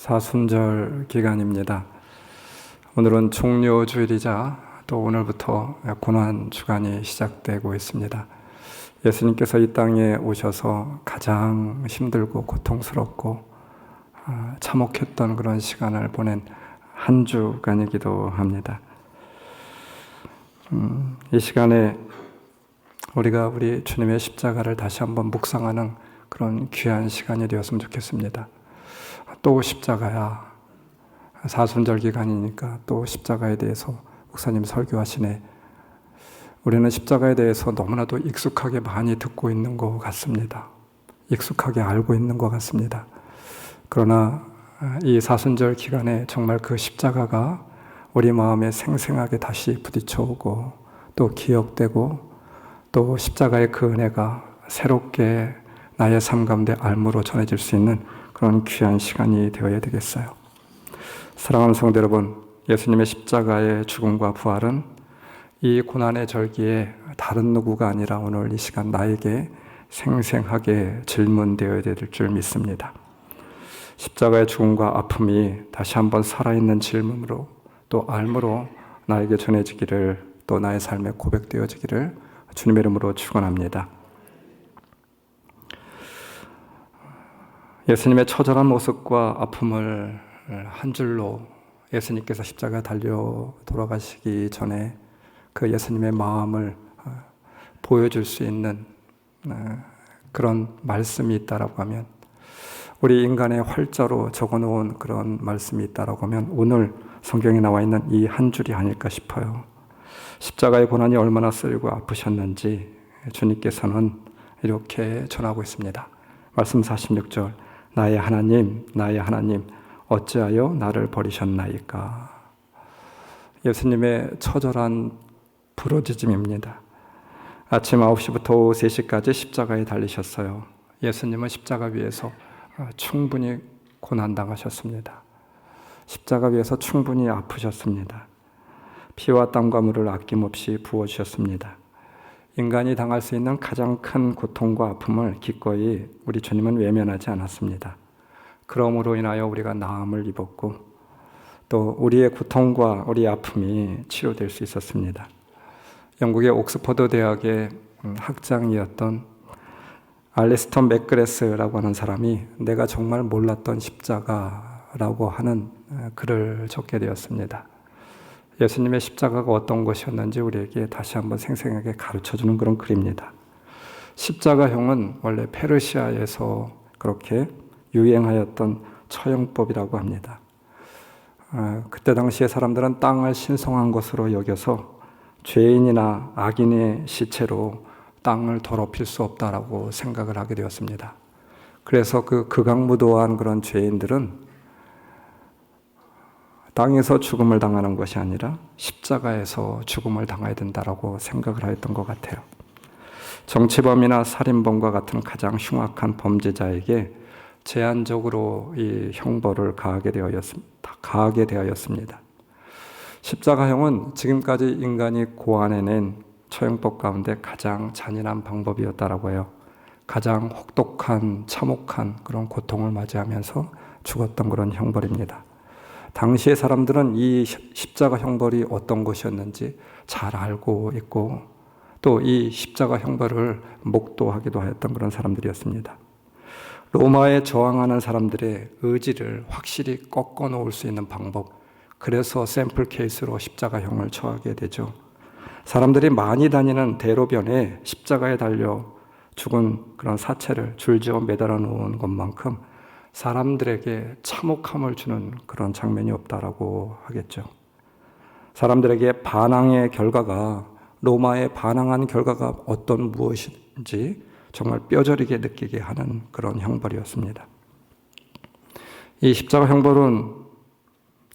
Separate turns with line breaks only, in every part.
사순절 기간입니다. 오늘은 종료주일이자 또 오늘부터 고난 주간이 시작되고 있습니다. 예수님께서 이 땅에 오셔서 가장 힘들고 고통스럽고 참혹했던 그런 시간을 보낸 한 주간이기도 합니다. 이 시간에 우리가 우리 주님의 십자가를 다시 한번 묵상하는 그런 귀한 시간이 되었으면 좋겠습니다. 또 십자가야. 사순절 기간이니까 또 십자가에 대해서 목사님 설교하시네. 우리는 십자가에 대해서 너무나도 익숙하게 많이 듣고 있는 것 같습니다. 익숙하게 알고 있는 것 같습니다. 그러나 이 사순절 기간에 정말 그 십자가가 우리 마음에 생생하게 다시 부딪혀오고 또 기억되고 또 십자가의 그 은혜가 새롭게 나의 삶 가운데 알무로 전해질 수 있는 그런 귀한 시간이 되어야 되겠어요. 사랑하는 성도 여러분, 예수님의 십자가의 죽음과 부활은 이 고난의 절기에 다른 누구가 아니라 오늘 이 시간 나에게 생생하게 질문되어야 될 줄 믿습니다. 십자가의 죽음과 아픔이 다시 한번 살아있는 질문으로 또 알무로 나에게 전해지기를, 또 나의 삶에 고백되어지기를 주님의 이름으로 축원합니다. 예수님의 처절한 모습과 아픔을 한 줄로 예수님께서 십자가에 달려 돌아가시기 전에 그 예수님의 마음을 보여줄 수 있는 그런 말씀이 있다라고 하면, 우리 인간의 활자로 적어놓은 그런 말씀이 있다라고 하면 오늘 성경에 나와 있는 이 한 줄이 아닐까 싶어요. 십자가의 고난이 얼마나 쓰리고 아프셨는지 주님께서는 이렇게 전하고 있습니다. 말씀 46절, 나의 하나님, 나의 하나님, 어찌하여 나를 버리셨나이까. 예수님의 처절한 부르짖음입니다. 아침 9시부터 오후 3시까지 십자가에 달리셨어요. 예수님은 십자가 위에서 충분히 고난당하셨습니다. 십자가 위에서 충분히 아프셨습니다. 피와 땀과 물을 아낌없이 부어주셨습니다. 인간이 당할 수 있는 가장 큰 고통과 아픔을 기꺼이 우리 주님은 외면하지 않았습니다. 그러므로 인하여 우리가 나음을 입었고 또 우리의 고통과 우리의 아픔이 치료될 수 있었습니다. 영국의 옥스퍼드 대학의 학장이었던 알리스턴 맥그레스라고 하는 사람이 내가 정말 몰랐던 십자가라고 하는 글을 적게 되었습니다. 예수님의 십자가가 어떤 것이었는지 우리에게 다시 한번 생생하게 가르쳐주는 그런 글입니다. 십자가형은 원래 페르시아에서 그렇게 유행하였던 처형법이라고 합니다. 그때 당시에 사람들은 땅을 신성한 것으로 여겨서 죄인이나 악인의 시체로 땅을 더럽힐 수 없다라고 생각을 하게 되었습니다. 그래서 그 극악무도한 그런 죄인들은 땅에서 죽음을 당하는 것이 아니라 십자가에서 죽음을 당해야 된다라고 생각을 하였던 것 같아요. 정치범이나 살인범과 같은 가장 흉악한 범죄자에게 제한적으로 이 형벌을 가하게 되었습니다. 십자가형은 지금까지 인간이 고안해낸 처형법 가운데 가장 잔인한 방법이었다라고 해요. 가장 혹독한 참혹한 그런 고통을 맞이하면서 죽었던 그런 형벌입니다. 당시의 사람들은 이 십자가 형벌이 어떤 것이었는지 잘 알고 있고 또 이 십자가 형벌을 목도하기도 하였던 그런 사람들이었습니다. 로마에 저항하는 사람들의 의지를 확실히 꺾어 놓을 수 있는 방법, 그래서 샘플 케이스로 십자가형을 처하게 되죠. 사람들이 많이 다니는 대로변에 십자가에 달려 죽은 그런 사체를 줄지어 매달아 놓은 것만큼 사람들에게 참혹함을 주는 그런 장면이 없다라고 하겠죠. 사람들에게 반항의 결과가, 로마에 반항한 결과가 어떤 무엇인지 정말 뼈저리게 느끼게 하는 그런 형벌이었습니다. 이 십자가 형벌은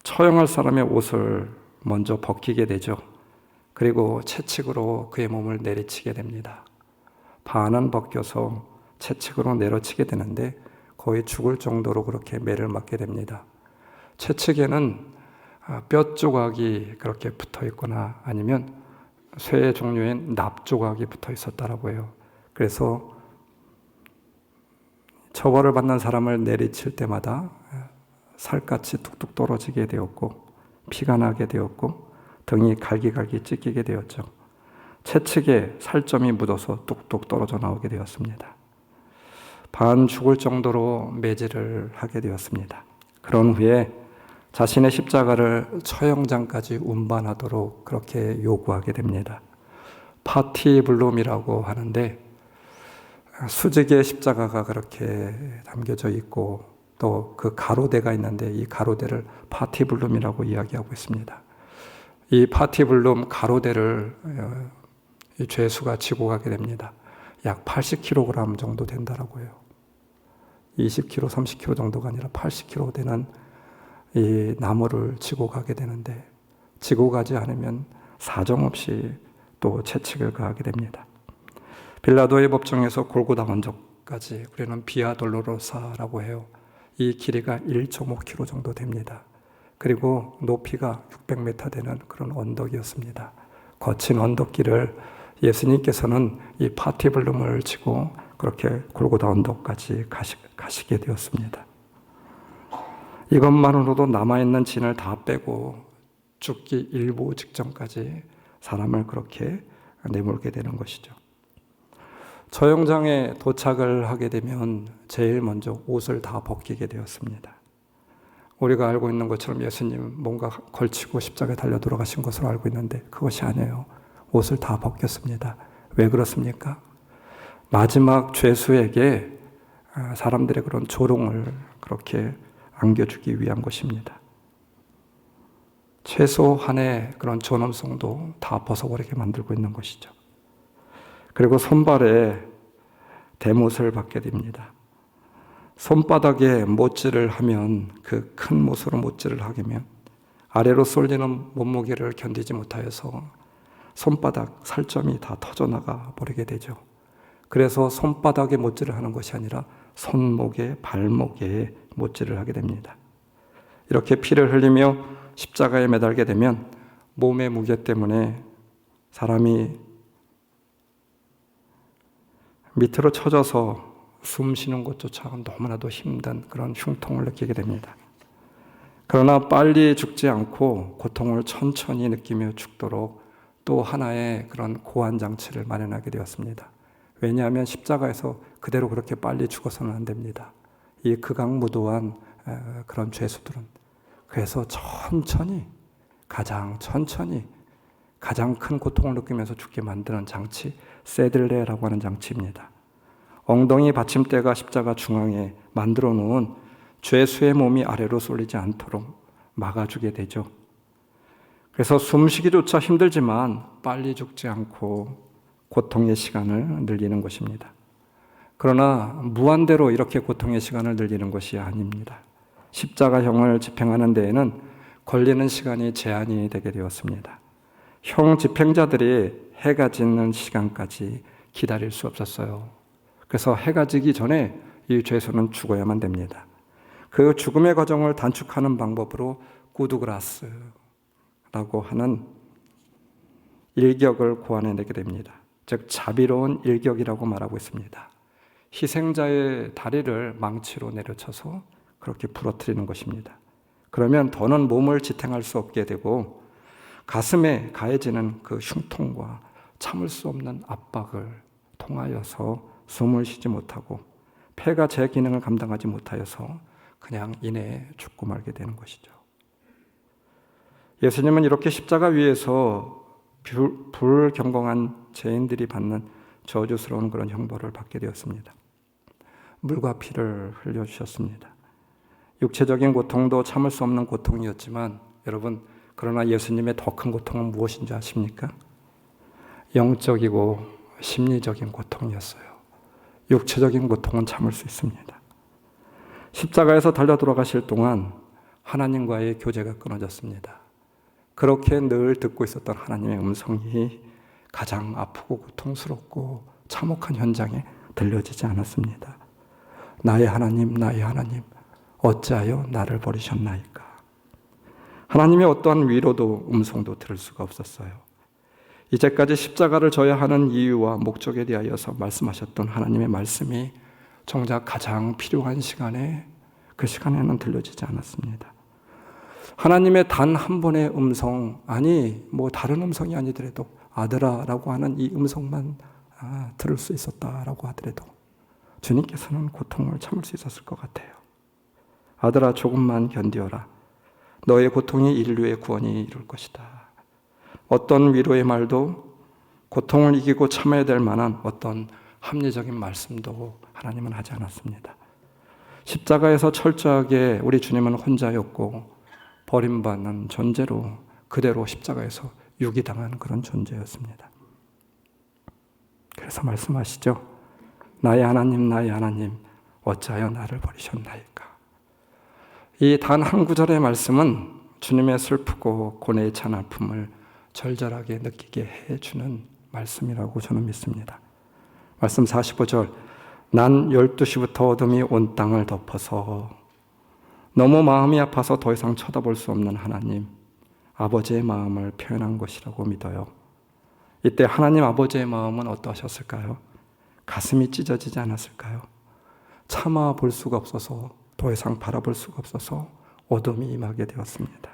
처형할 사람의 옷을 먼저 벗기게 되죠. 그리고 채찍으로 그의 몸을 내리치게 됩니다. 반은 벗겨서 채찍으로 내려치게 되는데 거의 죽을 정도로 그렇게 매를 맞게 됩니다. 채찍에는 뼈 조각이 그렇게 붙어 있거나 아니면 쇠 종류의 납 조각이 붙어 있었다라고 해요. 그래서 처벌을 받는 사람을 내리칠 때마다 살갗이 뚝뚝 떨어지게 되었고 피가 나게 되었고 등이 갈기갈기 찢기게 되었죠. 채측에 살점이 묻어서 뚝뚝 떨어져 나오게 되었습니다. 반 죽을 정도로 매질을 하게 되었습니다. 그런 후에 자신의 십자가를 처형장까지 운반하도록 그렇게 요구하게 됩니다. 파티블룸이라고 하는데 수직의 십자가가 그렇게 담겨져 있고 또 그 가로대가 있는데 이 가로대를 파티블룸이라고 이야기하고 있습니다. 이 파티블룸 가로대를 이 죄수가 지고 가게 됩니다. 약 80kg 정도 된다라고 해요. 20kg, 30kg 정도가 아니라 80kg 되는 이 나무를 지고 가게 되는데 지고 가지 않으면 사정없이 또 채찍을 가하게 됩니다. 빌라도의 법정에서 골고다 언덕까지 우리는 비아 돌로로사라고 해요. 이 길이가 1.5km 정도 됩니다. 그리고 높이가 600m 되는 그런 언덕이었습니다. 거친 언덕길을 예수님께서는 이 파티블룸을 지고 그렇게 골고다 언덕까지 가시게 되었습니다. 이것만으로도 남아있는 진을 다 빼고 죽기 일보 직전까지 사람을 그렇게 내몰게 되는 것이죠. 처형장에 도착을 하게 되면 제일 먼저 옷을 다 벗기게 되었습니다. 우리가 알고 있는 것처럼 예수님 뭔가 걸치고 십자가에 달려 돌아가신 것으로 알고 있는데 그것이 아니에요. 옷을 다 벗겼습니다. 왜 그렇습니까? 마지막 죄수에게 사람들의 그런 조롱을 그렇게 안겨주기 위한 것입니다. 최소한의 그런 존엄성도 다 벗어버리게 만들고 있는 것이죠. 그리고 손발에 대못을 받게 됩니다. 손바닥에 못질을 하면 그 큰 못으로 못질을 하면 아래로 쏠리는 몸무게를 견디지 못하여서 손바닥 살점이 다 터져나가 버리게 되죠. 그래서 손바닥에 못질을 하는 것이 아니라 손목에 발목에 못질을 하게 됩니다. 이렇게 피를 흘리며 십자가에 매달게 되면 몸의 무게 때문에 사람이 밑으로 처져서 숨 쉬는 것조차 너무나도 힘든 그런 흉통을 느끼게 됩니다. 그러나 빨리 죽지 않고 고통을 천천히 느끼며 죽도록 또 하나의 그런 고안장치를 마련하게 되었습니다. 왜냐하면 십자가에서 그대로 그렇게 빨리 죽어서는 안 됩니다. 이 극악무도한 그런 죄수들은 그래서 가장 큰 고통을 느끼면서 죽게 만드는 장치, 세들레라고 하는 장치입니다. 엉덩이 받침대가 십자가 중앙에 만들어 놓은 죄수의 몸이 아래로 쏠리지 않도록 막아주게 되죠. 그래서 숨쉬기조차 힘들지만 빨리 죽지 않고 고통의 시간을 늘리는 것입니다. 그러나 무한대로 이렇게 고통의 시간을 늘리는 것이 아닙니다. 십자가형을 집행하는 데에는 걸리는 시간이 제한이 되게 되었습니다. 형 집행자들이 해가 지는 시간까지 기다릴 수 없었어요. 그래서 해가 지기 전에 이 죄수는 죽어야만 됩니다. 그 죽음의 과정을 단축하는 방법으로 꾸두그라스라고 하는 일격을 고안해내게 됩니다. 즉 자비로운 일격이라고 말하고 있습니다. 희생자의 다리를 망치로 내려쳐서 그렇게 부러뜨리는 것입니다. 그러면 더는 몸을 지탱할 수 없게 되고 가슴에 가해지는 그 흉통과 참을 수 없는 압박을 통하여서 숨을 쉬지 못하고 폐가 제 기능을 감당하지 못하여서 그냥 이내에 죽고 말게 되는 것이죠. 예수님은 이렇게 십자가 위에서 불경건한 죄인들이 받는 저주스러운 그런 형벌을 받게 되었습니다. 물과 피를 흘려주셨습니다. 육체적인 고통도 참을 수 없는 고통이었지만 여러분, 그러나 예수님의 더 큰 고통은 무엇인지 아십니까? 영적이고 심리적인 고통이었어요. 육체적인 고통은 참을 수 있습니다. 십자가에서 달려 돌아가실 동안 하나님과의 교제가 끊어졌습니다. 그렇게 늘 듣고 있었던 하나님의 음성이 가장 아프고 고통스럽고 참혹한 현장에 들려지지 않았습니다. 나의 하나님, 나의 하나님, 어찌하여 나를 버리셨나이까? 하나님의 어떠한 위로도 음성도 들을 수가 없었어요. 이제까지 십자가를 져야 하는 이유와 목적에 대하여서 말씀하셨던 하나님의 말씀이 정작 가장 필요한 시간에 그 시간에는 들려지지 않았습니다. 하나님의 단 한 번의 음성, 아니 뭐 다른 음성이 아니더라도 아들아라고 하는 이 음성만 들을 수 있었다라고 하더라도 주님께서는 고통을 참을 수 있었을 것 같아요. 아들아, 조금만 견디어라. 너의 고통이 인류의 구원이 이룰 것이다. 어떤 위로의 말도, 고통을 이기고 참아야 될 만한 어떤 합리적인 말씀도 하나님은 하지 않았습니다. 십자가에서 철저하게 우리 주님은 혼자였고 버림받는 존재로 그대로 십자가에서 유기당한 그런 존재였습니다. 그래서 말씀하시죠. 나의 하나님, 나의 하나님, 어찌하여 나를 버리셨나이까. 이 단 한 구절의 말씀은 주님의 슬프고 고뇌에 찬 아픔을 절절하게 느끼게 해주는 말씀이라고 저는 믿습니다. 말씀 45절, 난 12시부터 어둠이 온 땅을 덮어서 너무 마음이 아파서 더 이상 쳐다볼 수 없는 하나님, 아버지의 마음을 표현한 것이라고 믿어요. 이때 하나님 아버지의 마음은 어떠하셨을까요? 가슴이 찢어지지 않았을까요? 참아 볼 수가 없어서, 더 이상 바라볼 수가 없어서 어둠이 임하게 되었습니다.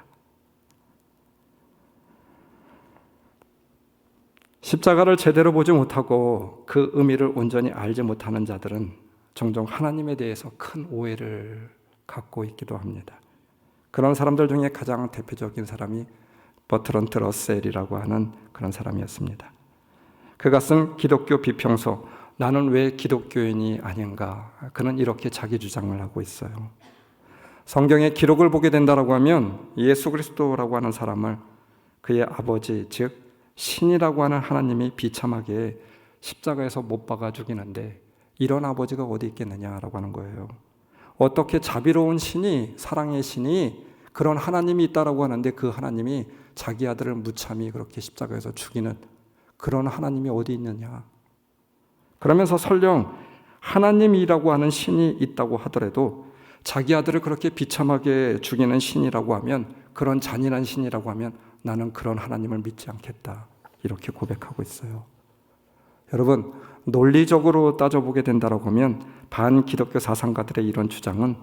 십자가를 제대로 보지 못하고 그 의미를 온전히 알지 못하는 자들은 종종 하나님에 대해서 큰 오해를 갖고 있기도 합니다. 그런 사람들 중에 가장 대표적인 사람이 버트런트 러셀이라고 하는 그런 사람이었습니다. 그가 쓴 기독교 비평서, 나는 왜 기독교인이 아닌가? 그는 이렇게 자기 주장을 하고 있어요. 성경의 기록을 보게 된다라고 하면 예수 그리스도라고 하는 사람을 그의 아버지, 즉 신이라고 하는 하나님이 비참하게 십자가에서 못 박아 죽이는데 이런 아버지가 어디 있겠느냐라고 하는 거예요. 어떻게 자비로운 신이, 사랑의 신이 그런 하나님이 있다라고 하는데 그 하나님이 자기 아들을 무참히 그렇게 십자가에서 죽이는 그런 하나님이 어디 있느냐. 그러면서 설령 하나님이라고 하는 신이 있다고 하더라도 자기 아들을 그렇게 비참하게 죽이는 신이라고 하면, 그런 잔인한 신이라고 하면 나는 그런 하나님을 믿지 않겠다. 이렇게 고백하고 있어요. 여러분, 논리적으로 따져보게 된다고 하면 반기독교 사상가들의 이런 주장은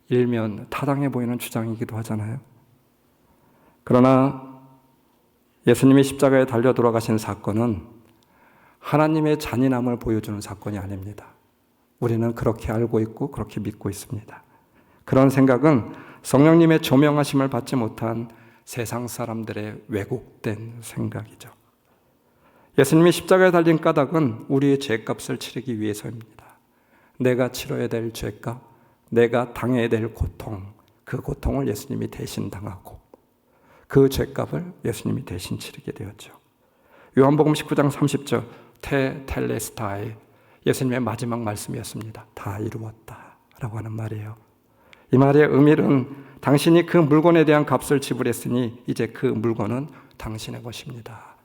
일면 타당해 보이는 주장이기도 하잖아요. 그러나 예수님이 십자가에 달려 돌아가신 사건은 하나님의 잔인함을 보여주는 사건이 아닙니다. 우리는 그렇게 알고 있고 그렇게 믿고 있습니다. 그런 생각은 성령님의 조명하심을 받지 못한 세상 사람들의 왜곡된 생각이죠. 예수님이 십자가에 달린 까닭은 우리의 죄값을 치르기 위해서입니다. 내가 치러야 될 죄값, 내가 당해야 될 고통, 그 고통을 예수님이 대신 당하고 그 죄값을 예수님이 대신 치르게 되었죠. 요한복음 19장 30절 테텔레스타이, 예수님의 마지막 말씀이었습니다. 다 이루었다 라고 하는 말이에요. 이 말의 의미는 당신이 그 물건에 대한 값을 지불했으니 이제 그 물건은 당신의 것입니다.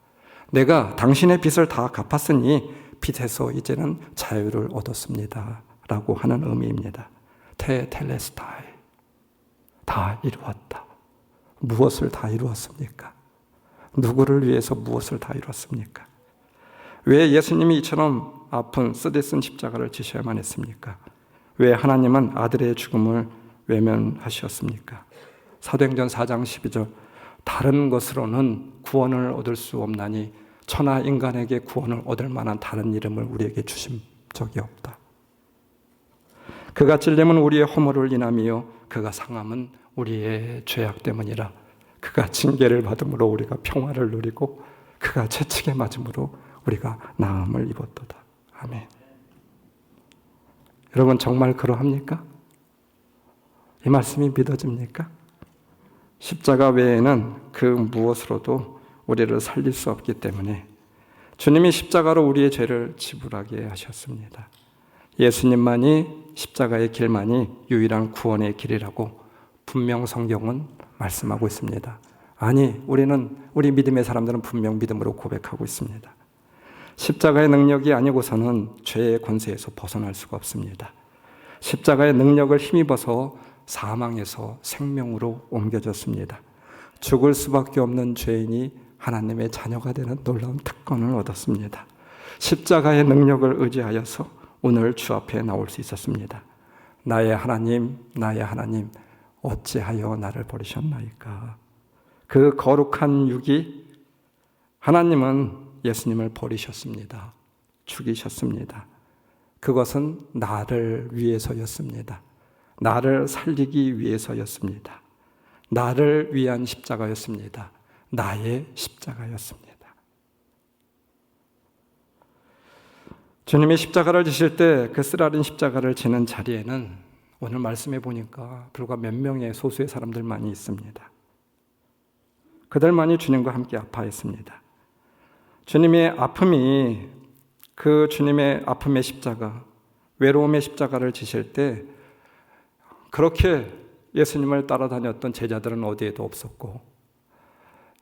내가 당신의 빚을 다 갚았으니 빚에서 이제는 자유를 얻었습니다 라고 하는 의미입니다. 테텔레스타이, 다 이루었다. 무엇을 다 이루었습니까? 누구를 위해서 무엇을 다 이루었습니까? 왜 예수님이 이처럼 아픈 쓰디쓴 십자가를 지셔야만 했습니까? 왜 하나님은 아들의 죽음을 외면하셨습니까? 사도행전 4장 12절, 다른 것으로는 구원을 얻을 수 없나니 천하 인간에게 구원을 얻을 만한 다른 이름을 우리에게 주신 적이 없다. 그가 찔림은 우리의 허물을 인함이요 그가 상함은 우리의 죄악 때문이라. 그가 징계를 받음으로 우리가 평화를 누리고 그가 채찍에 맞음으로 우리가 나음을 입었도다. 아멘. 여러분, 정말 그러합니까? 이 말씀이 믿어집니까? 십자가 외에는 그 무엇으로도 우리를 살릴 수 없기 때문에 주님이 십자가로 우리의 죄를 지불하게 하셨습니다. 예수님만이, 십자가의 길만이 유일한 구원의 길이라고 분명 성경은 말씀하고 있습니다. 아니, 우리 믿음의 사람들은 분명 믿음으로 고백하고 있습니다. 십자가의 능력이 아니고서는 죄의 권세에서 벗어날 수가 없습니다. 십자가의 능력을 힘입어서 사망에서 생명으로 옮겨졌습니다. 죽을 수밖에 없는 죄인이 하나님의 자녀가 되는 놀라운 특권을 얻었습니다. 십자가의 능력을 의지하여서 오늘 주 앞에 나올 수 있었습니다. 나의 하나님, 나의 하나님, 어찌하여 나를 버리셨나이까. 그 거룩한 육이 하나님은 예수님을 버리셨습니다. 죽이셨습니다. 그것은 나를 위해서였습니다. 나를 살리기 위해서였습니다. 나를 위한 십자가였습니다. 나의 십자가였습니다. 주님이 십자가를 지실 때 그 쓰라린 십자가를 지는 자리에는 오늘 말씀해 보니까 불과 몇 명의 소수의 사람들만이 있습니다. 그들만이 주님과 함께 아파했습니다. 주님의 아픔이 그 주님의 아픔의 십자가, 외로움의 십자가를 지실 때 그렇게 예수님을 따라다녔던 제자들은 어디에도 없었고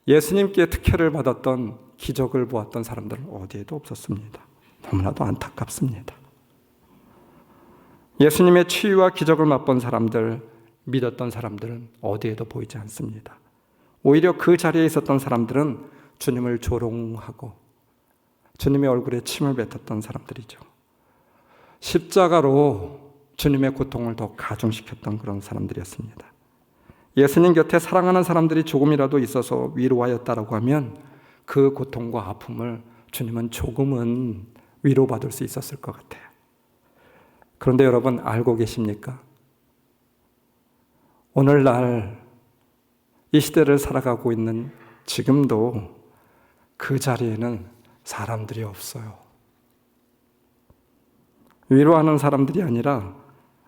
예수님께 특혜를 받았던 기적을 보았던 사람들은 어디에도 없었습니다. 너무나도 안타깝습니다. 예수님의 치유와 기적을 맛본 사람들, 믿었던 사람들은 어디에도 보이지 않습니다. 오히려 그 자리에 있었던 사람들은 주님을 조롱하고 주님의 얼굴에 침을 뱉었던 사람들이죠. 십자가로 주님의 고통을 더 가중시켰던 그런 사람들이었습니다. 예수님 곁에 사랑하는 사람들이 조금이라도 있어서 위로하였다라고 하면 그 고통과 아픔을 주님은 조금은 위로받을 수 있었을 것 같아요. 그런데 여러분 알고 계십니까? 오늘날 이 시대를 살아가고 있는 지금도 그 자리에는 사람들이 없어요. 위로하는 사람들이 아니라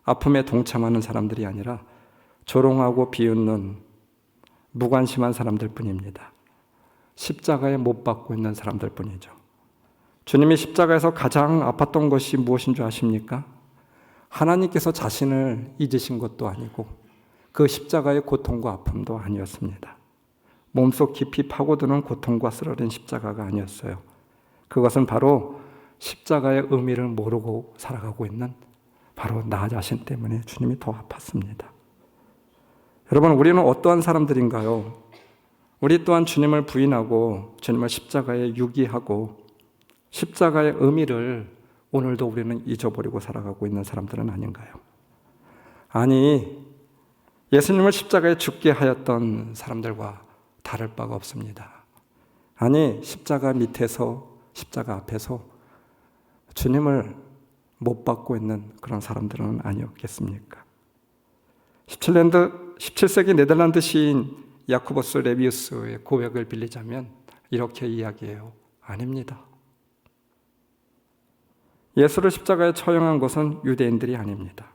아픔에 동참하는 사람들이 아니라 조롱하고 비웃는 무관심한 사람들 뿐입니다. 십자가에 못 박고 있는 사람들 뿐이죠. 주님이 십자가에서 가장 아팠던 것이 무엇인 줄 아십니까? 하나님께서 자신을 잊으신 것도 아니고 그 십자가의 고통과 아픔도 아니었습니다. 몸속 깊이 파고드는 고통과 쓰러진 십자가가 아니었어요. 그것은 바로 십자가의 의미를 모르고 살아가고 있는 바로 나 자신 때문에 주님이 더 아팠습니다. 여러분, 우리는 어떠한 사람들인가요? 우리 또한 주님을 부인하고 주님을 십자가에 유기하고 십자가의 의미를 오늘도 우리는 잊어버리고 살아가고 있는 사람들은 아닌가요? 아니, 예수님을 십자가에 죽게 하였던 사람들과 다를 바가 없습니다. 아니, 십자가 밑에서, 십자가 앞에서 주님을 못 받고 있는 그런 사람들은 아니었겠습니까? 17세기 네덜란드 시인 야코보스 레비우스의 고백을 빌리자면 이렇게 이야기해요. 아닙니다. 예수를 십자가에 처형한 것은 유대인들이 아닙니다.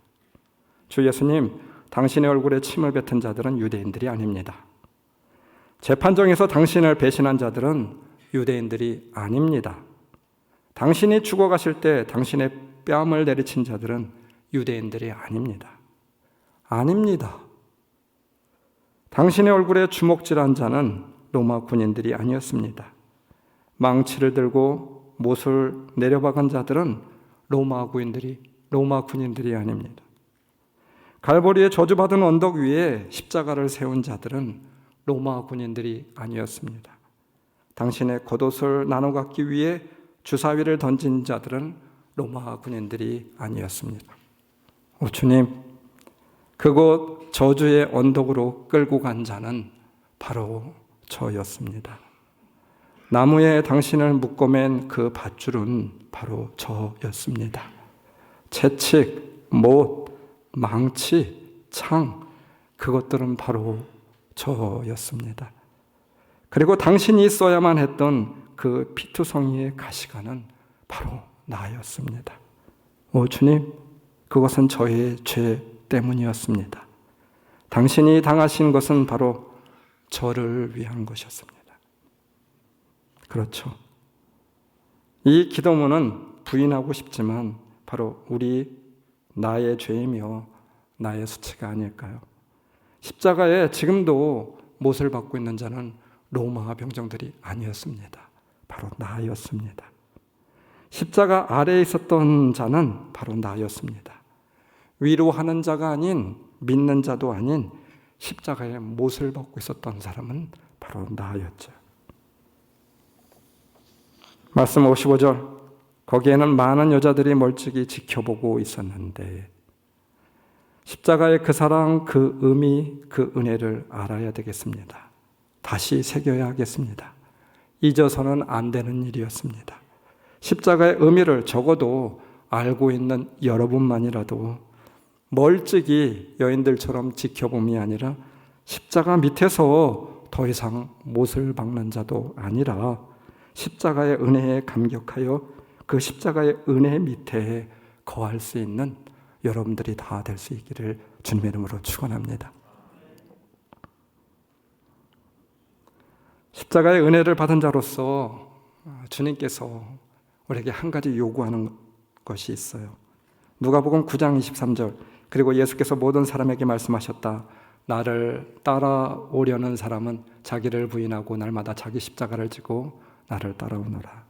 주 예수님, 당신의 얼굴에 침을 뱉은 자들은 유대인들이 아닙니다. 재판정에서 당신을 배신한 자들은 유대인들이 아닙니다. 당신이 죽어가실 때 당신의 뺨을 내리친 자들은 유대인들이 아닙니다. 아닙니다. 당신의 얼굴에 주먹질한 자는 로마 군인들이 아니었습니다. 망치를 들고 못을 내려박은 자들은 로마 군인들이 아닙니다. 갈보리에 저주받은 언덕 위에 십자가를 세운 자들은 로마 군인들이 아니었습니다. 당신의 겉옷을 나눠 갖기 위해 주사위를 던진 자들은 로마 군인들이 아니었습니다. 오 주님, 그곳 저주의 언덕으로 끌고 간 자는 바로 저였습니다. 나무에 당신을 묶어맨 그 밧줄은 바로 저였습니다. 채찍, 못, 망치, 창, 그것들은 바로 저였습니다. 그리고 당신이 써야만 했던 그 피투성이의 가시관은 바로 나였습니다. 오 주님, 그것은 저의 죄 때문이었습니다. 당신이 당하신 것은 바로 저를 위한 것이었습니다. 그렇죠. 이 기도문은 부인하고 싶지만 바로 나의 죄이며 나의 수치가 아닐까요? 십자가에 지금도 못을 받고 있는 자는 로마 병정들이 아니었습니다. 바로 나였습니다. 십자가 아래에 있었던 자는 바로 나였습니다. 위로하는 자가 아닌, 믿는 자도 아닌 십자가에 못을 받고 있었던 사람은 바로 나였죠. 말씀 55절, 거기에는 많은 여자들이 멀찍이 지켜보고 있었는데 십자가의 그 사랑, 그 의미, 그 은혜를 알아야 되겠습니다. 다시 새겨야 하겠습니다. 잊어서는 안 되는 일이었습니다. 십자가의 의미를 적어도 알고 있는 여러분만이라도 멀찍이 여인들처럼 지켜봄이 아니라 십자가 밑에서 더 이상 못을 박는 자도 아니라 십자가의 은혜에 감격하여 그 십자가의 은혜 밑에 거할 수 있는 여러분들이 다 될 수 있기를 주님의 이름으로 축원합니다. 십자가의 은혜를 받은 자로서 주님께서 우리에게 한 가지 요구하는 것이 있어요. 누가복음 9장 23절, 그리고 예수께서 모든 사람에게 말씀하셨다. 나를 따라오려는 사람은 자기를 부인하고 날마다 자기 십자가를 지고 나를 따라오너라.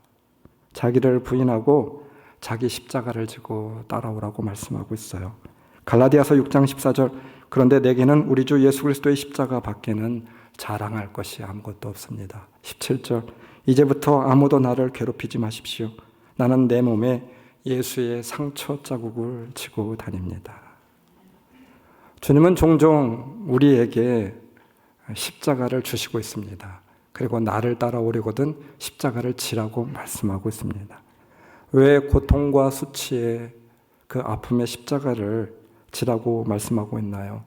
자기를 부인하고 자기 십자가를 지고 따라오라고 말씀하고 있어요. 갈라디아서 6장 14절, 그런데 내게는 우리 주 예수 그리스도의 십자가 밖에는 자랑할 것이 아무것도 없습니다. 17절, 이제부터 아무도 나를 괴롭히지 마십시오. 나는 내 몸에 예수의 상처 자국을 지고 다닙니다. 주님은 종종 우리에게 십자가를 주시고 있습니다. 그리고 나를 따라오려거든 십자가를 지라고 말씀하고 있습니다. 왜 고통과 수치의 그 아픔의 십자가를 지라고 말씀하고 있나요?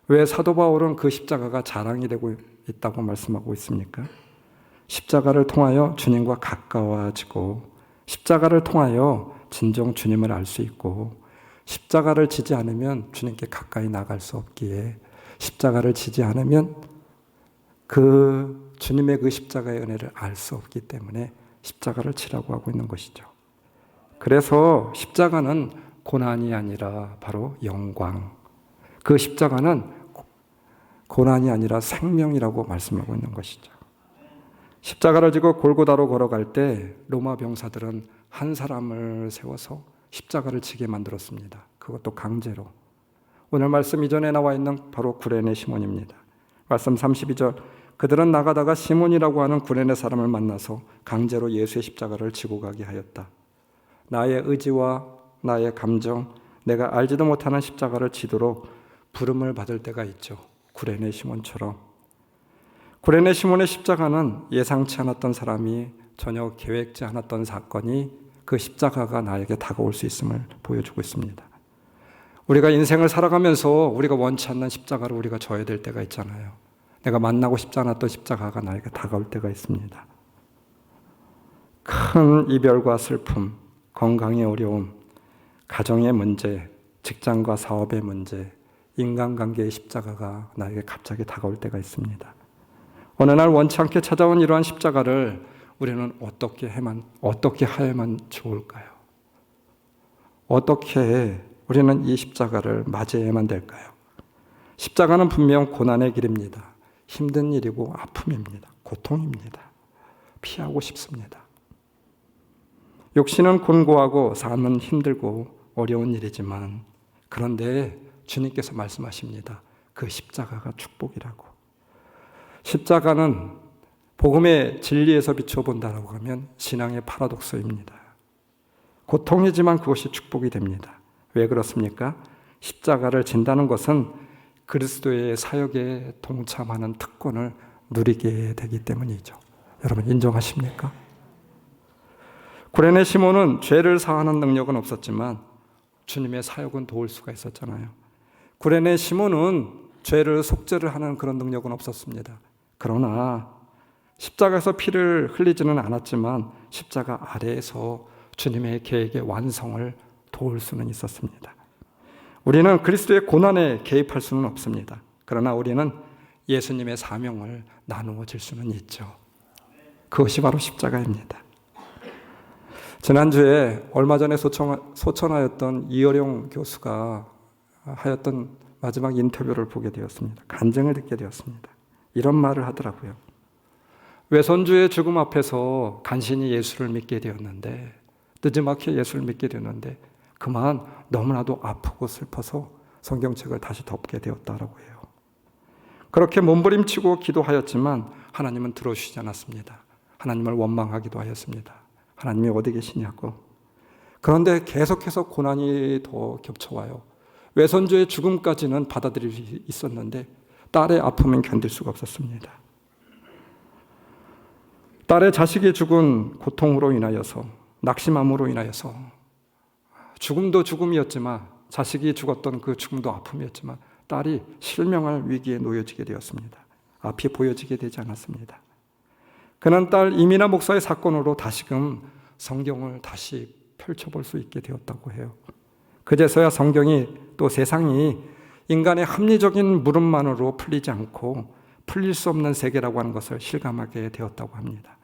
왜 사도 바울은 그 십자가가 자랑이 되고 있다고 말씀하고 있습니까? 십자가를 통하여 주님과 가까워지고 십자가를 통하여 진정 주님을 알 수 있고 십자가를 지지 않으면 주님께 가까이 나갈 수 없기에 십자가를 지지 않으면 그 주님의 그 십자가의 은혜를 알 수 없기 때문에 십자가를 지라고 하고 있는 것이죠. 그래서 십자가는 고난이 아니라 바로 영광, 그 십자가는 고난이 아니라 생명이라고 말씀하고 있는 것이죠. 십자가를 지고 골고다로 걸어갈 때 로마 병사들은 한 사람을 세워서 십자가를 지게 만들었습니다. 그것도 강제로. 오늘 말씀 이전에 나와 있는 바로 구레네 시몬입니다. 말씀 32절, 그들은 나가다가 시몬이라고 하는 구레네 사람을 만나서 강제로 예수의 십자가를 지고 가게 하였다. 나의 의지와 나의 감정, 내가 알지도 못하는 십자가를 지도록 부름을 받을 때가 있죠. 구레네 시몬처럼. 구레네 시몬의 십자가는 예상치 않았던 사람이 전혀 계획지 않았던 사건이 그 십자가가 나에게 다가올 수 있음을 보여주고 있습니다. 우리가 인생을 살아가면서 우리가 원치 않는 십자가를 우리가 져야 될 때가 있잖아요. 내가 만나고 싶지 않았던 십자가가 나에게 다가올 때가 있습니다. 큰 이별과 슬픔, 건강의 어려움, 가정의 문제, 직장과 사업의 문제, 인간관계의 십자가가 나에게 갑자기 다가올 때가 있습니다. 어느 날 원치 않게 찾아온 이러한 십자가를 우리는 어떻게 하야만 좋을까요? 어떻게 우리는 이 십자가를 맞이해야만 될까요? 십자가는 분명 고난의 길입니다. 힘든 일이고 아픔입니다. 고통입니다. 피하고 싶습니다. 육신은 곤고하고 삶은 힘들고 어려운 일이지만 그런데 주님께서 말씀하십니다. 그 십자가가 축복이라고. 십자가는 복음의 진리에서 비춰본다라고 하면 신앙의 파라독스입니다. 고통이지만 그것이 축복이 됩니다. 왜 그렇습니까? 십자가를 진다는 것은 그리스도의 사역에 동참하는 특권을 누리게 되기 때문이죠. 여러분 인정하십니까? 구레네 시몬은 죄를 사하는 능력은 없었지만 주님의 사역은 도울 수가 있었잖아요. 구레네 시몬은 죄를 속죄를 하는 그런 능력은 없었습니다. 그러나 십자가에서 피를 흘리지는 않았지만 십자가 아래에서 주님의 계획의 완성을 도울 수는 있었습니다. 우리는 그리스도의 고난에 개입할 수는 없습니다. 그러나 우리는 예수님의 사명을 나누어질 수는 있죠. 그것이 바로 십자가입니다. 지난주에 얼마 전에 소천하였던 이어룡 교수가 하였던 마지막 인터뷰를 보게 되었습니다. 간증을 듣게 되었습니다. 이런 말을 하더라고요. 외손주의 죽음 앞에서 간신히 예수를 믿게 되었는데, 늦지막히 예수를 믿게 되었는데 그만 너무나도 아프고 슬퍼서 성경책을 다시 덮게 되었다라고 해요. 그렇게 몸부림치고 기도하였지만 하나님은 들어주시지 않았습니다. 하나님을 원망하기도 하였습니다. 하나님이 어디 계시냐고. 그런데 계속해서 고난이 더 겹쳐와요. 외손주의 죽음까지는 받아들일 수 있었는데 딸의 아픔은 견딜 수가 없었습니다. 딸의 자식이 죽은 고통으로 인하여서, 낙심함으로 인하여서, 죽음도 죽음이었지만, 자식이 죽었던 그 죽음도 아픔이었지만 딸이 실명할 위기에 놓여지게 되었습니다. 앞이 보여지게 되지 않았습니다. 그는 딸 이미나 목사의 사건으로 다시금 성경을 다시 펼쳐볼 수 있게 되었다고 해요. 그제서야 성경이, 또 세상이 인간의 합리적인 물음만으로 풀리지 않고 풀릴 수 없는 세계라고 하는 것을 실감하게 되었다고 합니다.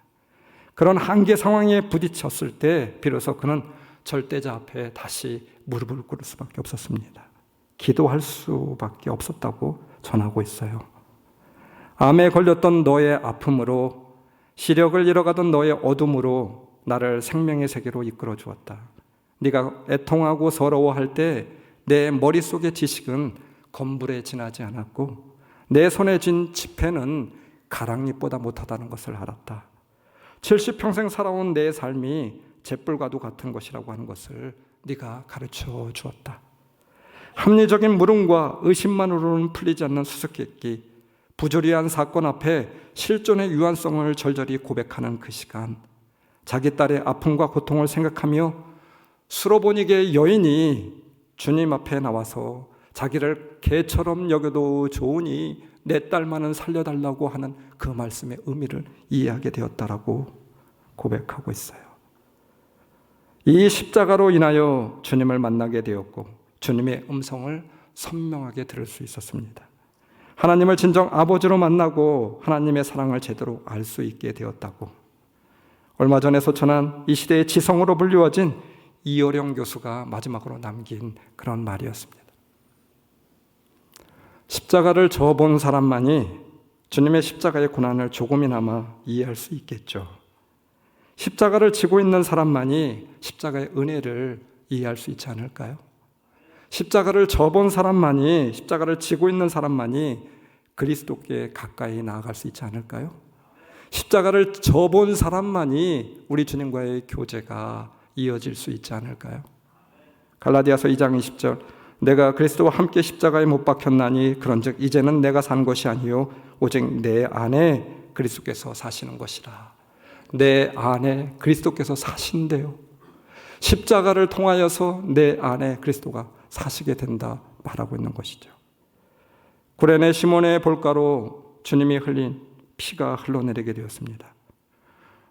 그런 한계 상황에 부딪혔을 때 비로소 그는 절대자 앞에 다시 무릎을 꿇을 수밖에 없었습니다. 기도할 수밖에 없었다고 전하고 있어요. 암에 걸렸던 너의 아픔으로, 시력을 잃어가던 너의 어둠으로 나를 생명의 세계로 이끌어 주었다. 네가 애통하고 서러워할 때 내 머릿속의 지식은 건불에 지나지 않았고 내 손에 쥔 지폐는 가랑잎보다 못하다는 것을 알았다. 70평생 살아온 내 삶이 잿불과도 같은 것이라고 하는 것을 네가 가르쳐 주었다. 합리적인 물음과 의심만으로는 풀리지 않는 수수께끼, 부조리한 사건 앞에 실존의 유한성을 절절히 고백하는 그 시간, 자기 딸의 아픔과 고통을 생각하며 수로보니게 여인이 주님 앞에 나와서 자기를 개처럼 여겨도 좋으니 내 딸만은 살려달라고 하는 그 말씀의 의미를 이해하게 되었다라고 고백하고 있어요. 이 십자가로 인하여 주님을 만나게 되었고 주님의 음성을 선명하게 들을 수 있었습니다. 하나님을 진정 아버지로 만나고 하나님의 사랑을 제대로 알 수 있게 되었다고, 얼마 전에 소천한 이 시대의 지성으로 불리워진 이어령 교수가 마지막으로 남긴 그런 말이었습니다. 십자가를 져본 사람만이 주님의 십자가의 고난을 조금이나마 이해할 수 있겠죠. 십자가를 지고 있는 사람만이 십자가의 은혜를 이해할 수 있지 않을까요? 십자가를 져본 사람만이, 십자가를 지고 있는 사람만이 그리스도께 가까이 나아갈 수 있지 않을까요? 십자가를 져본 사람만이 우리 주님과의 교제가 이어질 수 있지 않을까요? 갈라디아서 2장 20절, 내가 그리스도와 함께 십자가에 못 박혔나니 그런즉 이제는 내가 산 것이 아니요 오직 내 안에 그리스도께서 사시는 것이라. 내 안에 그리스도께서 사신대요. 십자가를 통하여서 내 안에 그리스도가 사시게 된다 말하고 있는 것이죠. 구레네 시몬의 볼가로 주님이 흘린 피가 흘러내리게 되었습니다.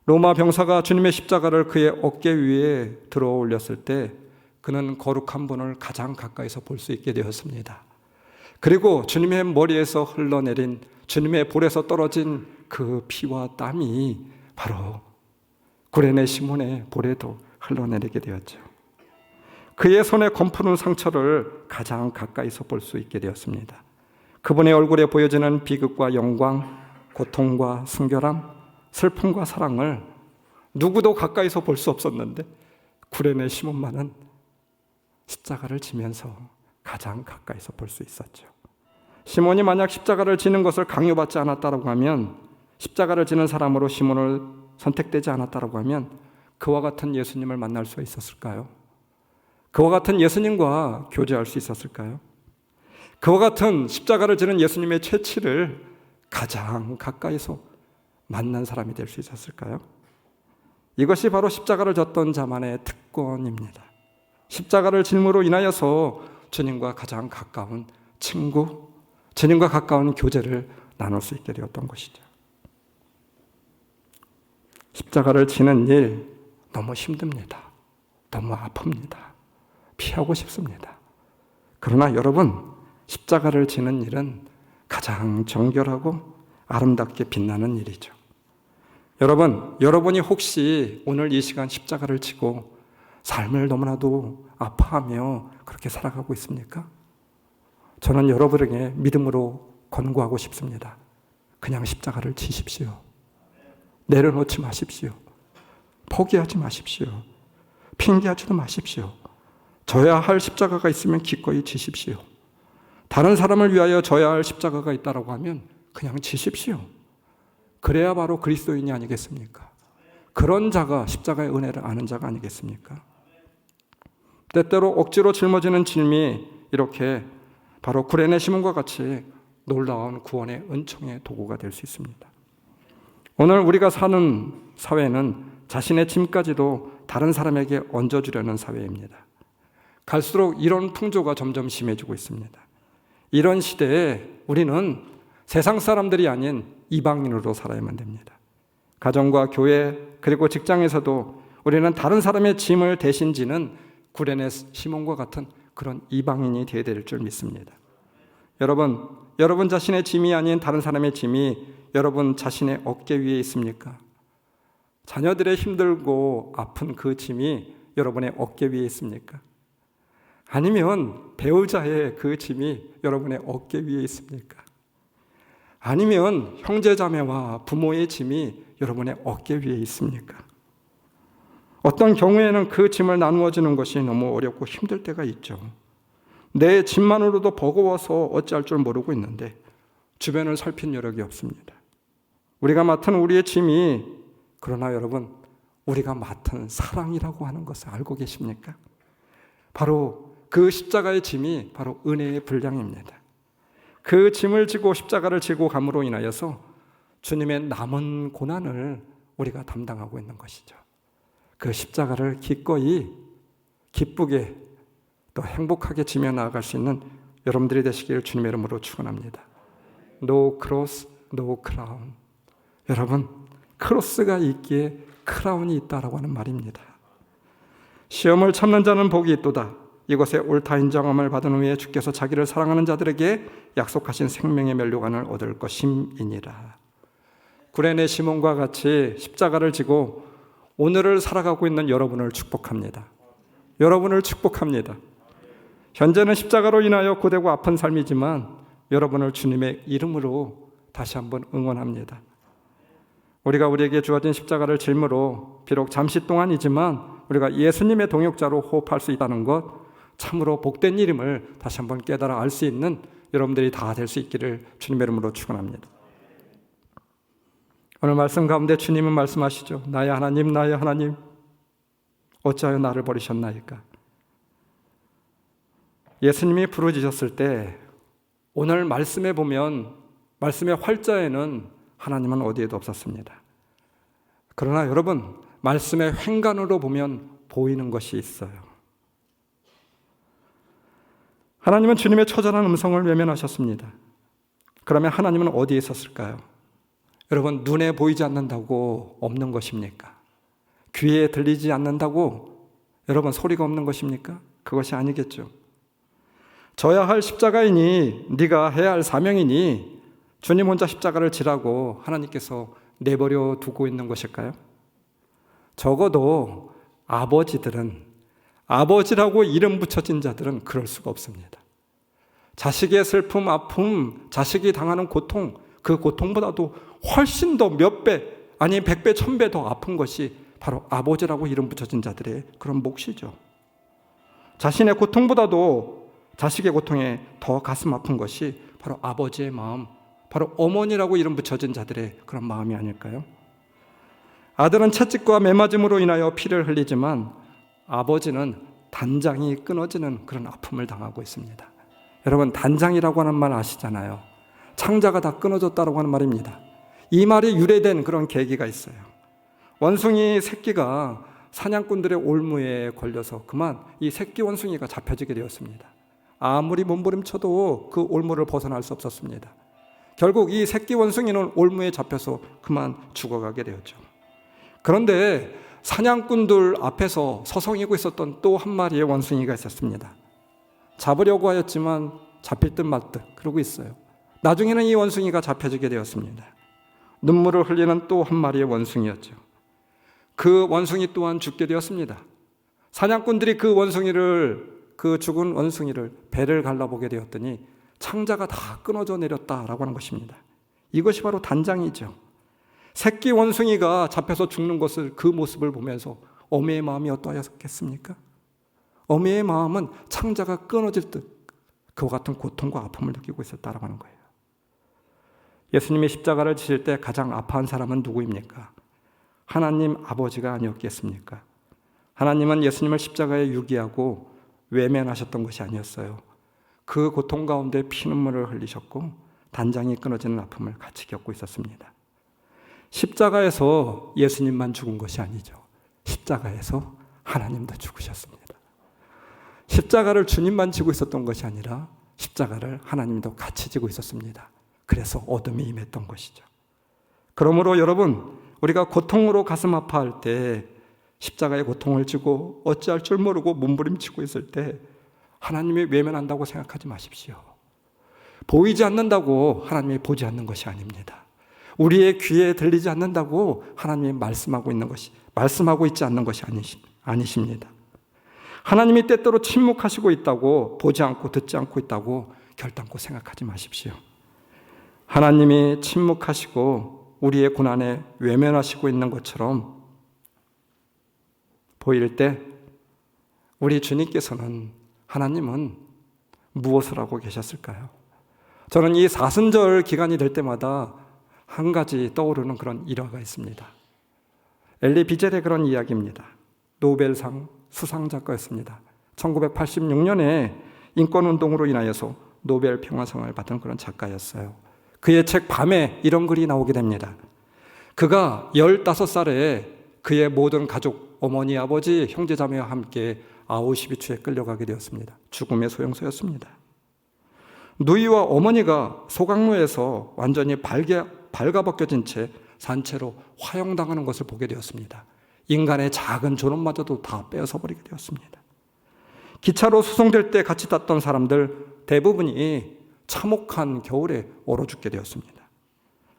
로마 병사가 주님의 십자가를 그의 어깨 위에 들어 올렸을 때 그는 거룩한 분을 가장 가까이서 볼 수 있게 되었습니다. 그리고 주님의 머리에서 흘러내린, 주님의 볼에서 떨어진 그 피와 땀이 바로 구레네 시몬의 볼에도 흘러내리게 되었죠. 그의 손에 검푸는 상처를 가장 가까이서 볼 수 있게 되었습니다. 그분의 얼굴에 보여지는 비극과 영광, 고통과 순결함, 슬픔과 사랑을 누구도 가까이서 볼 수 없었는데 구레네 시몬만은 십자가를 지면서 가장 가까이서 볼 수 있었죠. 시몬이 만약 십자가를 지는 것을 강요받지 않았다고 하면, 십자가를 지는 사람으로 시몬을 선택되지 않았다고 하면 그와 같은 예수님을 만날 수 있었을까요? 그와 같은 예수님과 교제할 수 있었을까요? 그와 같은 십자가를 지는 예수님의 채취를 가장 가까이서 만난 사람이 될 수 있었을까요? 이것이 바로 십자가를 졌던 자만의 특권입니다. 십자가를 짐으로 인하여서 주님과 가장 가까운 친구, 주님과 가까운 교제를 나눌 수 있게 되었던 것이죠. 십자가를 지는 일 너무 힘듭니다. 너무 아픕니다. 피하고 싶습니다. 그러나 여러분, 십자가를 지는 일은 가장 정결하고 아름답게 빛나는 일이죠. 여러분이 혹시 오늘 이 시간 십자가를 지고 삶을 너무나도 아파하며 그렇게 살아가고 있습니까? 저는 여러분에게 믿음으로 권고하고 싶습니다. 그냥 십자가를 지십시오. 내려놓지 마십시오. 포기하지 마십시오. 핑계하지도 마십시오. 져야 할 십자가가 있으면 기꺼이 지십시오. 다른 사람을 위하여 져야 할 십자가가 있다고 하면 그냥 지십시오. 그래야 바로 그리스도인이 아니겠습니까? 그런 자가 십자가의 은혜를 아는 자가 아니겠습니까? 때때로 억지로 짊어지는 짐이 이렇게 바로 구레네 시몬과 같이 놀라운 구원의 은총의 도구가 될 수 있습니다. 오늘 우리가 사는 사회는 자신의 짐까지도 다른 사람에게 얹어주려는 사회입니다. 갈수록 이런 풍조가 점점 심해지고 있습니다. 이런 시대에 우리는 세상 사람들이 아닌 이방인으로 살아야만 됩니다. 가정과 교회 그리고 직장에서도 우리는 다른 사람의 짐을 대신 지는 구레네 시몬과 같은 그런 이방인이 되어야 될 줄 믿습니다. 여러분 자신의 짐이 아닌 다른 사람의 짐이 여러분 자신의 어깨 위에 있습니까? 자녀들의 힘들고 아픈 그 짐이 여러분의 어깨 위에 있습니까? 아니면 배우자의 그 짐이 여러분의 어깨 위에 있습니까? 아니면 형제자매와 부모의 짐이 여러분의 어깨 위에 있습니까? 어떤 경우에는 그 짐을 나누어 주는 것이 너무 어렵고 힘들 때가 있죠. 내 짐만으로도 버거워서 어찌할 줄 모르고 있는데 주변을 살핀 여력이 없습니다. 우리가 맡은 우리의 짐이, 그러나 여러분, 우리가 맡은 사랑이라고 하는 것을 알고 계십니까? 바로 그 십자가의 짐이 바로 은혜의 분량입니다. 그 짐을 지고 십자가를 지고 감으로 인하여서 주님의 남은 고난을 우리가 담당하고 있는 것이죠. 그 십자가를 기꺼이 기쁘게 또 행복하게 지며 나아갈 수 있는 여러분들이 되시기를 주님의 이름으로 축원합니다. No cross, no crown. 여러분, 크로스가 있기에 크라운이 있다라고 하는 말입니다. 시험을 참는 자는 복이 있도다. 이것에 옳다 인정함을 받은 후에 주께서 자기를 사랑하는 자들에게 약속하신 생명의 면류관을 얻을 것임이니라. 구레네 시몬과 같이 십자가를 지고 오늘을 살아가고 있는 여러분을 축복합니다. 여러분을 축복합니다. 현재는 십자가로 인하여 고되고 아픈 삶이지만 여러분을 주님의 이름으로 다시 한번 응원합니다. 우리가 우리에게 주어진 십자가를 짊으로 비록 잠시 동안이지만 우리가 예수님의 동역자로 호흡할 수 있다는 것, 참으로 복된 일임을 다시 한번 깨달아 알 수 있는 여러분들이 다 될 수 있기를 주님의 이름으로 축원합니다. 오늘 말씀 가운데 주님은 말씀하시죠. 나의 하나님, 나의 하나님, 어찌하여 나를 버리셨나이까? 예수님이 부르짖었을 때 오늘 말씀에 보면, 말씀의 활자에는 하나님은 어디에도 없었습니다. 그러나 여러분, 말씀의 횡간으로 보면 보이는 것이 있어요. 하나님은 주님의 처절한 음성을 외면하셨습니다. 그러면 하나님은 어디에 있었을까요? 여러분, 눈에 보이지 않는다고 없는 것입니까? 귀에 들리지 않는다고 여러분 소리가 없는 것입니까? 그것이 아니겠죠. 져야 할 십자가이니 네가 해야 할 사명이니 주님 혼자 십자가를 지라고 하나님께서 내버려 두고 있는 것일까요? 적어도 아버지들은, 아버지라고 이름 붙여진 자들은 그럴 수가 없습니다. 자식의 슬픔, 아픔, 자식이 당하는 고통, 그 고통보다도 훨씬 더 몇 배, 아니 100배, 1000배 더 아픈 것이 바로 아버지라고 이름 붙여진 자들의 그런 몫이죠. 자신의 고통보다도 자식의 고통에 더 가슴 아픈 것이 바로 아버지의 마음, 바로 어머니라고 이름 붙여진 자들의 그런 마음이 아닐까요? 아들은 채찍과 매맞음으로 인하여 피를 흘리지만 아버지는 단장이 끊어지는 그런 아픔을 당하고 있습니다. 여러분, 단장이라고 하는 말 아시잖아요. 창자가 다 끊어졌다고 하는 말입니다. 이 말이 유래된 그런 계기가 있어요. 원숭이 새끼가 사냥꾼들의 올무에 걸려서 그만 이 새끼 원숭이가 잡혀지게 되었습니다. 아무리 몸부림쳐도 그 올무를 벗어날 수 없었습니다. 결국 이 새끼 원숭이는 올무에 잡혀서 그만 죽어가게 되었죠. 그런데 사냥꾼들 앞에서 서성이고 있었던 또 한 마리의 원숭이가 있었습니다. 잡으려고 하였지만 잡힐 듯 말 듯 그러고 있어요. 나중에는 이 원숭이가 잡혀지게 되었습니다. 눈물을 흘리는 또 한 마리의 원숭이였죠. 그 원숭이 또한 죽게 되었습니다. 사냥꾼들이 그 죽은 원숭이를 배를 갈라보게 되었더니 창자가 다 끊어져 내렸다라고 하는 것입니다. 이것이 바로 단장이죠. 새끼 원숭이가 잡혀서 죽는 것을, 그 모습을 보면서 어미의 마음이 어떠하였겠습니까? 어미의 마음은 창자가 끊어질 듯 그와 같은 고통과 아픔을 느끼고 있었다라고 하는 거예요. 예수님이 십자가를 지실 때 가장 아파한 사람은 누구입니까? 하나님 아버지가 아니었겠습니까? 하나님은 예수님을 십자가에 유기하고 외면하셨던 것이 아니었어요. 그 고통 가운데 피눈물을 흘리셨고 단장이 끊어지는 아픔을 같이 겪고 있었습니다. 십자가에서 예수님만 죽은 것이 아니죠. 십자가에서 하나님도 죽으셨습니다. 십자가를 주님만 지고 있었던 것이 아니라 십자가를 하나님도 같이 지고 있었습니다. 그래서 어둠이 임했던 것이죠. 그러므로 여러분, 우리가 고통으로 가슴 아파할 때, 십자가의 고통을 지고 어찌할 줄 모르고 몸부림치고 있을 때 하나님이 외면한다고 생각하지 마십시오. 보이지 않는다고 하나님이 보지 않는 것이 아닙니다. 우리의 귀에 들리지 않는다고 하나님이 말씀하고 있지 않는 것이 아니십니다. 하나님이 때때로 침묵하시고 있다고, 보지 않고 듣지 않고 있다고 결단코 생각하지 마십시오. 하나님이 침묵하시고 우리의 고난에 외면하시고 있는 것처럼 보일 때 우리 주님께서는, 하나님은 무엇을 하고 계셨을까요? 저는 이 사순절 기간이 될 때마다 한 가지 떠오르는 그런 일화가 있습니다. 엘리 비젤의 그런 이야기입니다. 노벨상 수상작가였습니다. 1986년에 인권운동으로 인하여서 노벨 평화상을 받은 그런 작가였어요. 그의 책 밤에 이런 글이 나오게 됩니다. 그가 15살에 그의 모든 가족, 어머니, 아버지, 형제자매와 함께 아우슈비츠에 끌려가게 되었습니다. 죽음의 소용소였습니다. 누이와 어머니가 소각로에서 완전히 발가벗겨진 채 산채로 화형당하는 것을 보게 되었습니다. 인간의 작은 존엄마저도 다 빼앗아 버리게 되었습니다. 기차로 수송될 때 같이 탔던 사람들 대부분이 참혹한 겨울에 얼어 죽게 되었습니다.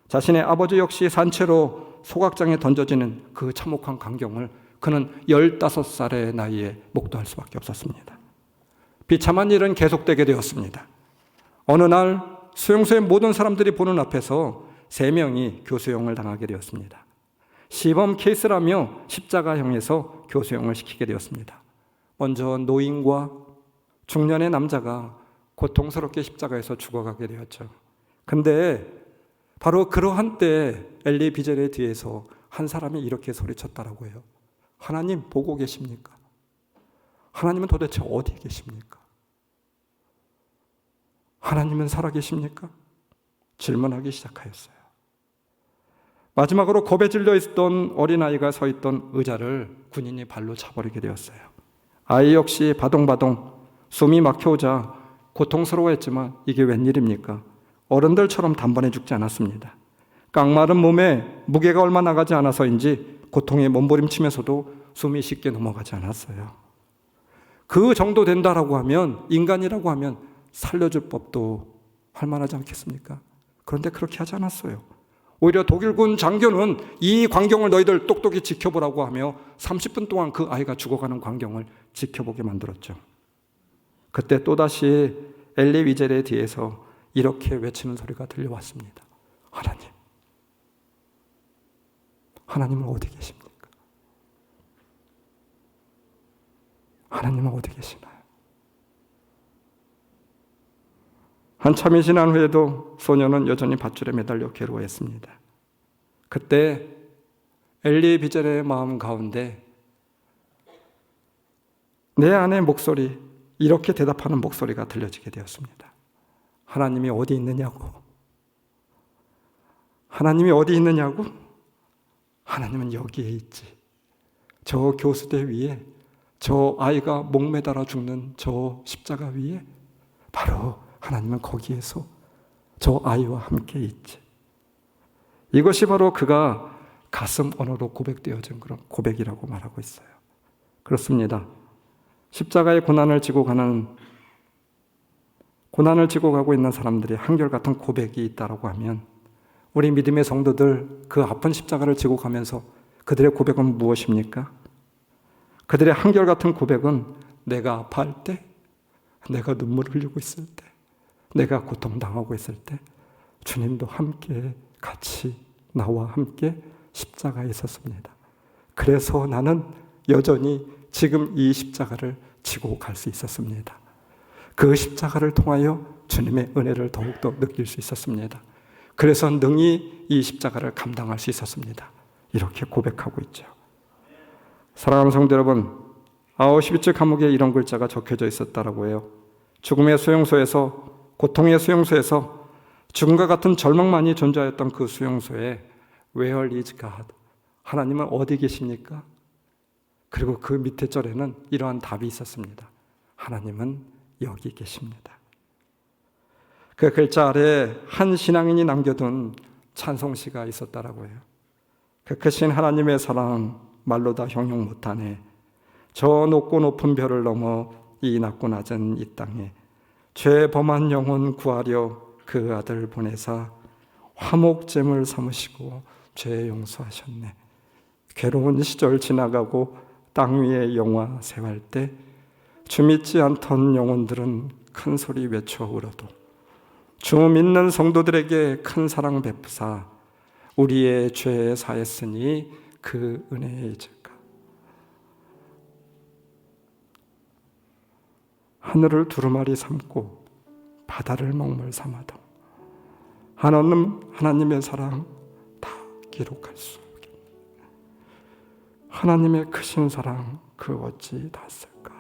자신의 아버지 역시 산채로 소각장에 던져지는 그 참혹한 광경을 그는 15살의 나이에 목도할 수밖에 없었습니다. 비참한 일은 계속되게 되었습니다. 어느 날 수용소의 모든 사람들이 보는 앞에서 3명이 교수형을 당하게 되었습니다. 시범 케이스라며 십자가형에서 교수형을 시키게 되었습니다. 먼저 노인과 중년의 남자가 고통스럽게 십자가에서 죽어가게 되었죠. 근데 바로 그러한 때 엘리 비젤의 뒤에서 한 사람이 이렇게 소리쳤다라고 해요. 하나님 보고 계십니까? 하나님은 도대체 어디 계십니까? 하나님은 살아계십니까? 질문하기 시작하였어요. 마지막으로 겁에 질려 있던 어린아이가 서 있던 의자를 군인이 발로 차버리게 되었어요. 아이 역시 바동바동 숨이 막혀오자 고통스러워했지만 이게 웬일입니까? 어른들처럼 단번에 죽지 않았습니다. 깡마른 몸에 무게가 얼마 나가지 않아서인지 고통에 몸부림치면서도 숨이 쉽게 넘어가지 않았어요. 그 정도 된다라고 하면, 인간이라고 하면 살려줄 법도 할 만하지 않겠습니까? 그런데 그렇게 하지 않았어요. 오히려 독일군 장교는 이 광경을 너희들 똑똑히 지켜보라고 하며 30분 동안 그 아이가 죽어가는 광경을 지켜보게 만들었죠. 그때 또다시 엘리 비젤의 뒤에서 이렇게 외치는 소리가 들려왔습니다. 하나님, 하나님은 어디 계십니까? 하나님은 어디 계시나요? 한참이 지난 후에도 소녀는 여전히 밧줄에 매달려 괴로워했습니다. 그때 엘리 비젤의 마음 가운데 내 안의 목소리, 이렇게 대답하는 목소리가 들려지게 되었습니다. 하나님이 어디 있느냐고? 하나님이 어디 있느냐고? 하나님은 여기에 있지. 저 교수대 위에, 저 아이가 목매달아 죽는 저 십자가 위에 바로 하나님은 거기에서 저 아이와 함께 있지. 이것이 바로 그가 가슴 언어로 고백되어진 그런 고백이라고 말하고 있어요. 그렇습니다. 십자가의 고난을 지고 가고 있는 사람들이 한결같은 고백이 있다고 하면 우리 믿음의 성도들 그 아픈 십자가를 지고 가면서 그들의 고백은 무엇입니까? 그들의 한결같은 고백은 내가 아파할 때, 내가 눈물을 흘리고 있을 때, 내가 고통당하고 있을 때 주님도 함께 같이 나와 함께 십자가에 있었습니다. 그래서 나는 여전히 지금 이 십자가를 지고 갈 수 있었습니다. 그 십자가를 통하여 주님의 은혜를 더욱더 느낄 수 있었습니다. 그래서 능히 이 십자가를 감당할 수 있었습니다. 이렇게 고백하고 있죠. 사랑하는 성도 여러분, 아우슈비츠 감옥에 이런 글자가 적혀져 있었다라고 해요. 죽음의 수용소에서, 고통의 수용소에서 죽음과 같은 절망만이 존재하였던 그 수용소에 Where is God? 하나님은 어디 계십니까? 그리고 그 밑에 절에는 이러한 답이 있었습니다. 하나님은 여기 계십니다. 그 글자 아래에 한 신앙인이 남겨둔 찬송시가 있었다라고 해요. 그 크신 하나님의 사랑 말로 다 형용 못하네. 저 높고 높은 별을 넘어 이 낮고 낮은 이 땅에 죄 범한 영혼 구하려 그 아들 보내사 화목제물 삼으시고 죄 용서하셨네. 괴로운 시절 지나가고 땅 위에 영화 세활 때 주 믿지 않던 영혼들은 큰 소리 외쳐 울어도 주 믿는 성도들에게 큰 사랑 베푸사 우리의 죄 사했으니 그 은혜에 잊을까. 하늘을 두루마리 삼고 바다를 먹물 삼아도 하나님의 사랑 다 기록할 수 없게. 하나님의 크신 사랑 그 어찌 닿았을까.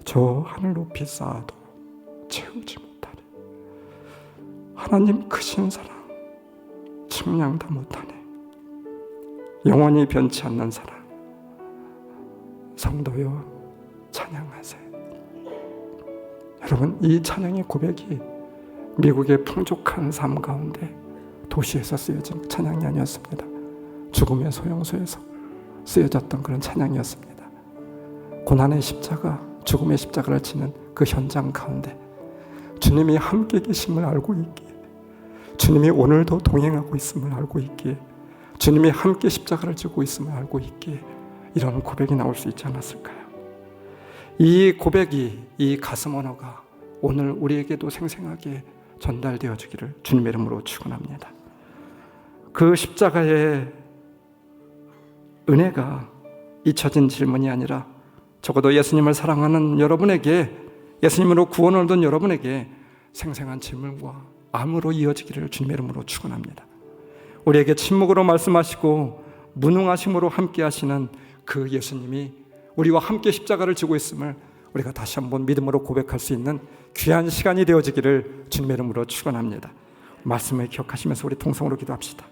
저 하늘 높이 쌓아도 채우지 못하네. 하나님 크신 사랑 측량 다 못하네. 영원히 변치 않는 사랑. 성도여 찬양하세요. 여러분, 이 찬양의 고백이 미국의 풍족한 삶 가운데 도시에서 쓰여진 찬양이 아니었습니다. 죽음의 소용소에서 쓰여졌던 그런 찬양이었습니다. 고난의 십자가, 죽음의 십자가를 지는 그 현장 가운데 주님이 함께 계심을 알고 있기에, 주님이 오늘도 동행하고 있음을 알고 있기에, 주님이 함께 십자가를 지고 있음을 알고 있기에 이런 고백이 나올 수 있지 않았을까요? 이 고백이, 이 가슴 언어가 오늘 우리에게도 생생하게 전달되어 주기를 주님의 이름으로 축원합니다. 그 십자가의 은혜가 잊혀진 질문이 아니라 적어도 예수님을 사랑하는 여러분에게, 예수님으로 구원을 얻은 여러분에게 생생한 질문과 암으로 이어지기를 주님의 이름으로 축원합니다. 우리에게 침묵으로 말씀하시고 무능하심으로 함께 하시는 그 예수님이 우리와 함께 십자가를 지고 있음을 우리가 다시 한번 믿음으로 고백할 수 있는 귀한 시간이 되어지기를 주님의 이름으로 축원합니다. 말씀을 기억하시면서 우리 통성으로 기도합시다.